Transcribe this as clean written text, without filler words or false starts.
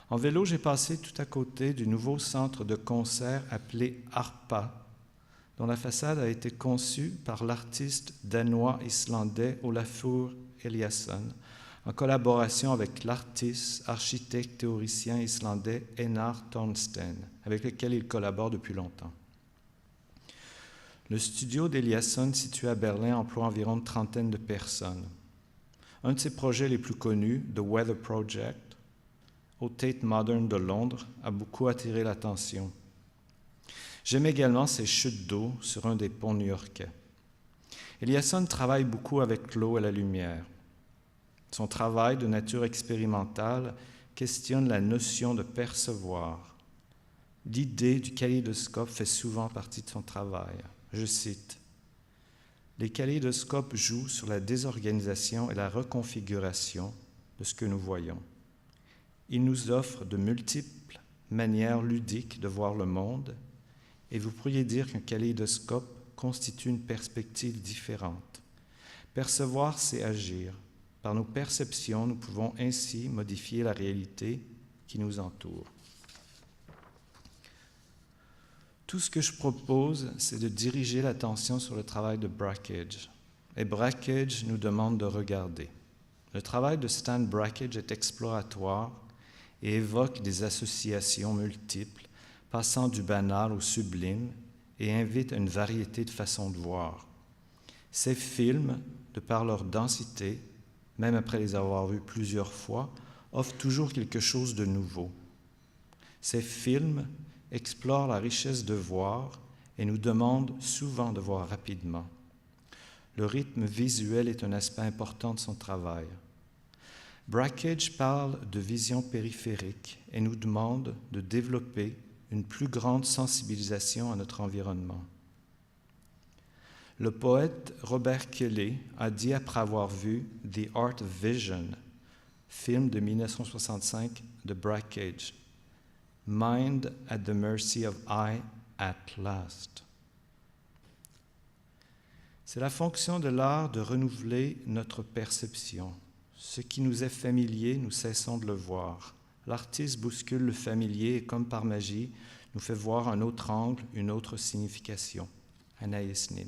En vélo, j'ai passé tout à côté du nouveau centre de concert appelé ARPA, dont la façade a été conçue par l'artiste danois-islandais Olafur Eliasson, en collaboration avec l'artiste, architecte théoricien islandais Einar Thornsten, avec lequel il collabore depuis longtemps. Le studio d'Eliasson, situé à Berlin, emploie environ une trentaine de personnes. Un de ses projets les plus connus, The Weather Project, au Tate Modern de Londres, a beaucoup attiré l'attention. J'aime également ses chutes d'eau sur un des ponts new-yorkais. Eliasson travaille beaucoup avec l'eau et la lumière. Son travail de nature expérimentale questionne la notion de percevoir. L'idée du kaléidoscope fait souvent partie de son travail. Je cite, « Les kaléidoscopes jouent sur la désorganisation et la reconfiguration de ce que nous voyons. Ils nous offrent de multiples manières ludiques de voir le monde, et vous pourriez dire qu'un kaléidoscope constitue une perspective différente. Percevoir, c'est agir. Par nos perceptions, nous pouvons ainsi modifier la réalité qui nous entoure. » Tout ce que je propose, c'est de diriger l'attention sur le travail de Brakhage. Et Brakhage nous demande de regarder. Le travail de Stan Brakhage est exploratoire et évoque des associations multiples, passant du banal au sublime, et invite à une variété de façons de voir. Ces films, de par leur densité, même après les avoir vus plusieurs fois, offrent toujours quelque chose de nouveau. Ces films explorent la richesse de voir et nous demandent souvent de voir rapidement. Le rythme visuel est un aspect important de son travail. Brakhage parle de vision périphérique et nous demande de développer une plus grande sensibilisation à notre environnement. Le poète Robert Kelly a dit après avoir vu The Art of Vision, film de 1965 de Brakhage, « Mind at the mercy of eye at last ». C'est la fonction de l'art de renouveler notre perception. Ce qui nous est familier, nous cessons de le voir. L'artiste bouscule le familier et, comme par magie, nous fait voir un autre angle, une autre signification. Anaïs Nin.